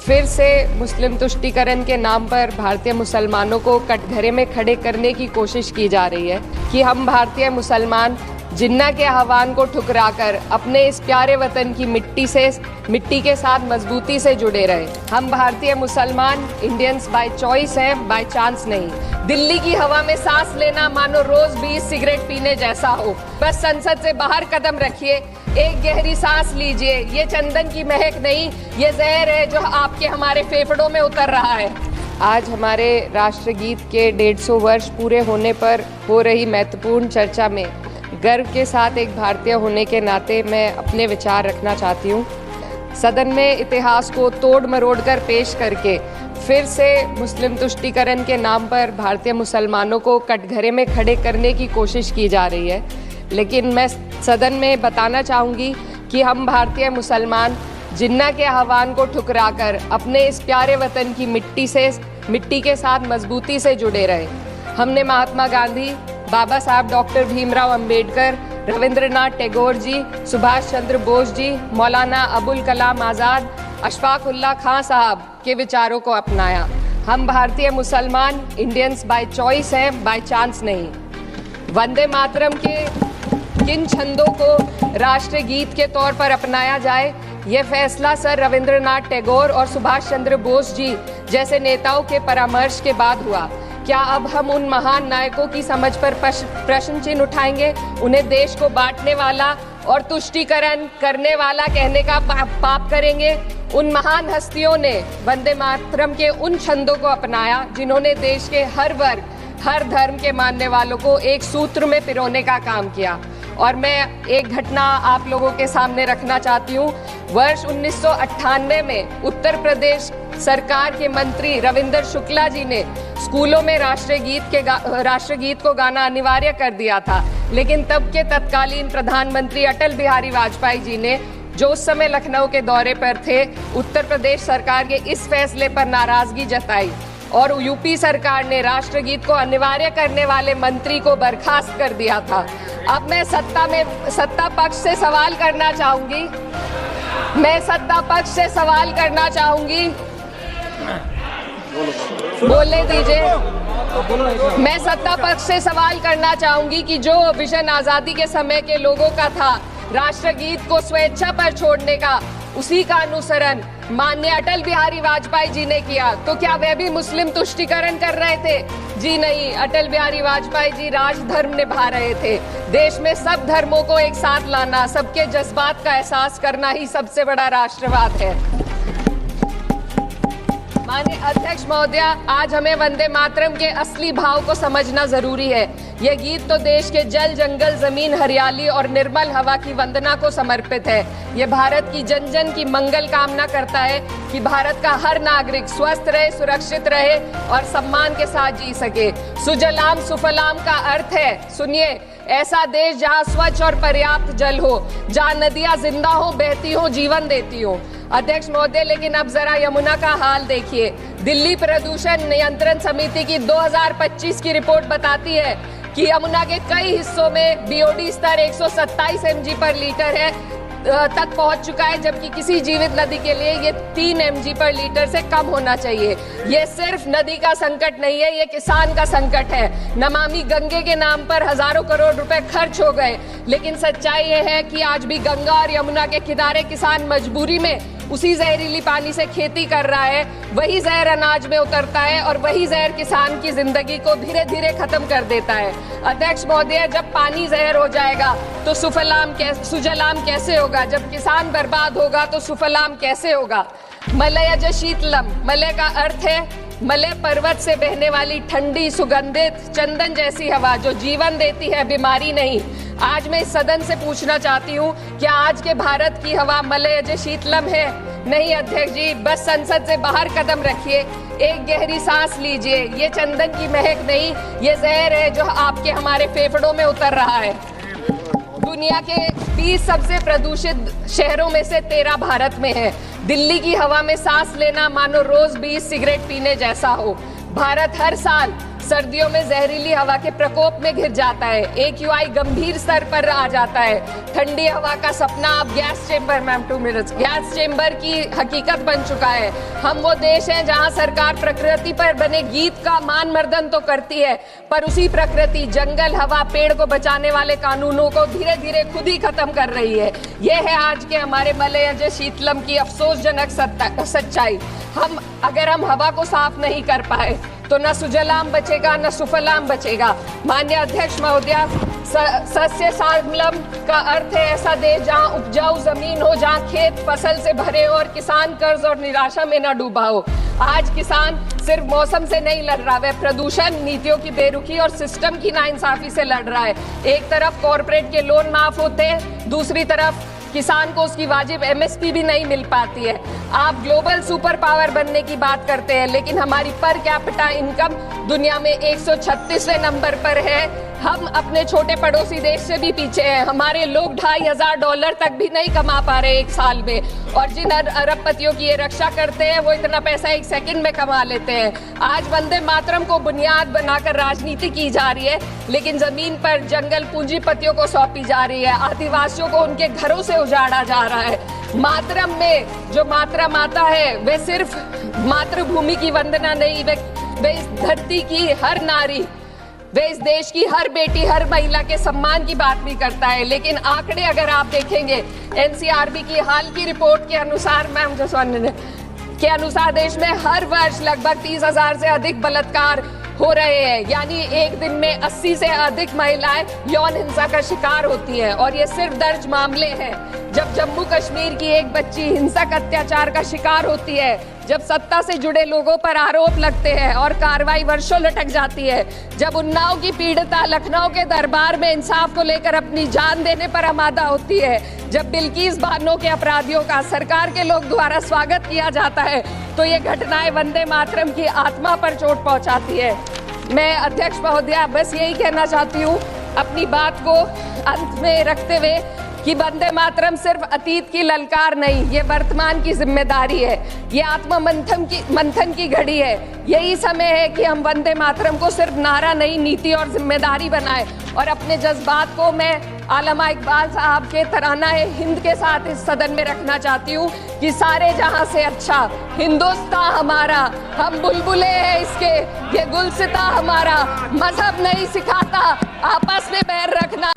फिर से मुस्लिम तुष्टीकरण के नाम पर भारतीय मुसलमानों को कटघरे में खड़े करने की कोशिश की जा रही है कि हम भारतीय मुसलमान जिन्ना के आह्वान को ठुकराकर अपने इस प्यारे वतन की मिट्टी के साथ मजबूती से जुड़े रहे। हम भारतीय मुसलमान इंडियंस बाय चॉइस हैं, बाय चांस नहीं। दिल्ली की हवा में सांस लेना मानो रोज 20 सिगरेट पीने जैसा हो। बस संसद से बाहर कदम रखिए, एक गहरी सांस लीजिए। ये चंदन की महक नहीं, ये जहर है जो आपके हमारे फेफड़ों में उतर रहा है। आज हमारे राष्ट्रगीत के 150 वर्ष पूरे होने पर हो रही महत्वपूर्ण चर्चा में गर्व के साथ एक भारतीय होने के नाते मैं अपने विचार रखना चाहती हूँ। सदन में इतिहास को तोड़ मरोड़ कर पेश करके फिर से मुस्लिम तुष्टीकरण के नाम पर भारतीय मुसलमानों को कटघरे में खड़े करने की कोशिश की जा रही है। लेकिन मैं सदन में बताना चाहूँगी कि हम भारतीय मुसलमान जिन्ना के आह्वान को ठुकराकर अपने इस प्यारे वतन की मिट्टी के साथ मजबूती से जुड़े रहे। हमने महात्मा गांधी, बाबा साहब डॉक्टर भीमराव अंबेडकर, रविंद्रनाथ टैगोर जी, सुभाष चंद्र बोस जी, मौलाना अबुल कलाम आज़ाद, अशफाक उल्लाह खां साहब के विचारों को अपनाया। हम भारतीय मुसलमान इंडियंस बाय चॉइस हैं, बाय चांस नहीं। वंदे मातरम के किन छंदों को राष्ट्रगीत के तौर पर अपनाया जाए, यह फैसला सर रविंद्रनाथ टैगोर और सुभाष चंद्र बोस जी जैसे नेताओं के परामर्श के बाद हुआ। क्या अब हम उन महान नायकों की समझ पर प्रश्न चिन्ह उठाएंगे? उन्हें देश को बांटने वाला और तुष्टीकरण करने वाला कहने का पाप करेंगे? उन महान हस्तियों ने वंदे मातरम के उन छंदों को अपनाया जिन्होंने देश के हर वर्ग, हर धर्म के मानने वालों को एक सूत्र में पिरोने का काम किया। और मैं एक घटना आप लोगों के सामने रखना चाहती हूँ। वर्ष 1998 में उत्तर प्रदेश सरकार के मंत्री रविंदर शुक्ला जी ने स्कूलों में राष्ट्रगीत को गाना अनिवार्य कर दिया था। लेकिन तब के तत्कालीन प्रधानमंत्री अटल बिहारी वाजपेयी जी ने, जो उस समय लखनऊ के दौरे पर थे, उत्तर प्रदेश सरकार के इस फैसले पर नाराजगी जताई और यूपी सरकार ने राष्ट्रगीत को अनिवार्य करने वाले मंत्री को बर्खास्त कर दिया था। अब मैं सत्ता पक्ष से सवाल करना चाहूंगी। बोलने दीजिए। मैं सत्ता पक्ष से सवाल करना चाहूंगी कि जो विजन आजादी के समय के लोगों का था, राष्ट्रगीत को स्वेच्छा पर छोड़ने का, उसी का अनुसरण माननीय अटल बिहारी वाजपेयी जी ने किया, तो क्या वह भी मुस्लिम तुष्टीकरण कर रहे थे? जी नहीं, अटल बिहारी वाजपेयी जी राजधर्म निभा रहे थे। देश में सब धर्मों को एक साथ लाना, सबके जज्बात का एहसास करना ही सबसे बड़ा राष्ट्रवाद है। माननीय अध्यक्ष महोदय, आज हमें वंदे मातरम के असली भाव को समझना जरूरी है। यह गीत तो देश के जल, जंगल, जमीन, हरियाली और निर्मल हवा की वंदना को समर्पित है। यह भारत की जन जन की मंगल कामना करता है कि भारत का हर नागरिक स्वस्थ रहे, सुरक्षित रहे और सम्मान के साथ जी सके। सुजलाम सुफलाम का अर्थ है, सुनिए, ऐसा देश जहाँ स्वच्छ और पर्याप्त जल हो, जहाँ नदियाँ जिंदा हो, बहती हो, जीवन देती हो। अध्यक्ष महोदय, लेकिन अब जरा यमुना का हाल देखिए। दिल्ली प्रदूषण नियंत्रण समिति की 2025 की रिपोर्ट बताती है कि यमुना के कई हिस्सों में बीओडी स्तर 127 mg पर लीटर तक पहुंच चुका है, जबकि किसी जीवित नदी के लिए ये 3 mg पर लीटर से कम होना चाहिए। ये सिर्फ नदी का संकट नहीं है, ये किसान का संकट है। नमामि गंगे के नाम पर हजारों करोड़ रुपए खर्च हो गए, लेकिन सच्चाई ये है कि आज भी गंगा और यमुना के किनारे किसान मजबूरी में उसी जहरीली पानी से खेती कर रहा है। वही जहर अनाज में उतरता है और वही जहर किसान की जिंदगी को धीरे धीरे खत्म कर देता है। अध्यक्ष महोदय, जब पानी जहर हो जाएगा तो सुजलाम कैसे होगा? जब किसान बर्बाद होगा तो सुफलाम कैसे होगा? मलयज शीतलम, मलय का अर्थ है मलय पर्वत से बहने वाली ठंडी, सुगंधित, चंदन जैसी हवा जो जीवन देती है, बीमारी नहीं। आज मैं इस सदन से पूछना चाहती हूँ, क्या आज के भारत की हवा मलयज शीतलम है? नहीं अध्यक्ष जी, बस संसद से बाहर कदम रखिए, एक गहरी सांस लीजिए। ये चंदन की महक नहीं, ये जहर है जो आपके हमारे फेफड़ों में उतर रहा है। दुनिया के 20 सबसे प्रदूषित शहरों में से 13 भारत में है। दिल्ली की हवा में सांस लेना मानो रोज 20 सिगरेट पीने जैसा हो। भारत हर साल सर्दियों में जहरीली हवा के प्रकोप में घिर जाता है, AQI गंभीर स्तर पर आ जाता है। ठंडी हवा का सपना अब gas chamber, ma'am 2 minutes, gas chamber की हकीकत बन चुका है। हम वो देश हैं जहां सरकार प्रकृति पर बने गीत का मान मर्दन तो करती है, पर उसी प्रकृति, जंगल, हवा, पेड़ को बचाने वाले कानूनों को धीरे धीरे खुद ही खत्म कर रही है। ये है आज के हमारे मलयज शीतलम की अफसोसजनक सच्चाई। अगर हम हवा को साफ नहीं कर पाए तो न सुजलाम बचेगा न सुफलाम बचेगा। माननीय अध्यक्ष महोदया, सस्य श्यामलम का अर्थ है ऐसा देश जहां उपजाऊ जमीन हो, जहां खेत फसल से भरे हो और किसान कर्ज और निराशा में न डूबा हो। आज किसान सिर्फ मौसम से नहीं लड़ रहा, वह प्रदूषण, नीतियों की बेरुखी और सिस्टम की नाइंसाफी से लड़ रहा है। एक तरफ कॉर्पोरेट के लोन माफ होते हैं, दूसरी तरफ किसान को उसकी वाजिब MSP भी नहीं मिल पाती है। आप ग्लोबल सुपर पावर बनने की बात करते हैं, लेकिन हमारी पर कैपिटा इनकम दुनिया में 136वें नंबर पर है। हम अपने छोटे पड़ोसी देश से भी पीछे हैं। हमारे लोग $2,500 तक भी नहीं कमा पा रहे एक साल में, और जिन अरबपतियों की ये रक्षा करते हैं वो इतना पैसा एक सेकंड में कमा लेते हैं। आज वंदे मातरम को बुनियाद बनाकर राजनीति की जा रही है, लेकिन जमीन पर जंगल पूंजीपतियों को सौंपी जा रही है। आदिवासियों को उनके घरों से उजाड़ा जा रहा है। मातरम में जो मातरा माता है वह सिर्फ मातृभूमि की वंदना नहीं, वे इस धरती की हर नारी, वे इस देश की हर बेटी, हर महिला के सम्मान की बात भी करता है। लेकिन आंकड़े अगर आप देखेंगे, NCRB की हाल की रिपोर्ट के अनुसार, मैम जसवंत के अनुसार देश में हर वर्ष लगभग 30,000 से अधिक बलात्कार हो रहे हैं। यानी एक दिन में 80 से अधिक महिलाएं यौन हिंसा का शिकार होती हैं, और ये सिर्फ दर्ज मामले हैं। जब जम्मू कश्मीर की एक बच्ची हिंसक अत्याचार का शिकार होती है, जब सत्ता से जुड़े लोगों पर आरोप लगते हैं और कार्रवाई वर्षों लटक जाती है, जब उन्नाव की पीड़िता लखनऊ के दरबार में इंसाफ को लेकर अपनी जान देने पर आमादा होती है, जब बिल्किस बानो के अपराधियों का सरकार के लोग द्वारा स्वागत किया जाता है, तो ये घटनाएं वंदे मातरम की आत्मा पर चोट पहुंचाती है। मैं अध्यक्ष महोदया बस यही कहना चाहती हूँ अपनी बात को अंत में रखते हुए कि वंदे मातरम सिर्फ अतीत की ललकार नहीं, ये वर्तमान की जिम्मेदारी है। ये आत्म मंथन की घड़ी है। यही समय है कि हम वंदे मातरम को सिर्फ नारा नहीं, नीति और जिम्मेदारी बनाएं। और अपने जज्बात को मैं आलमा इकबाल साहब के तराना-ए हिंद के साथ इस सदन में रखना चाहती हूँ कि सारे जहां से अच्छा हिंदुस्तान हमारा, हम बुलबुले हैं इसके, ये गुलसिता हमारा, मजहब नहीं सिखाता आपस में बैर रखना।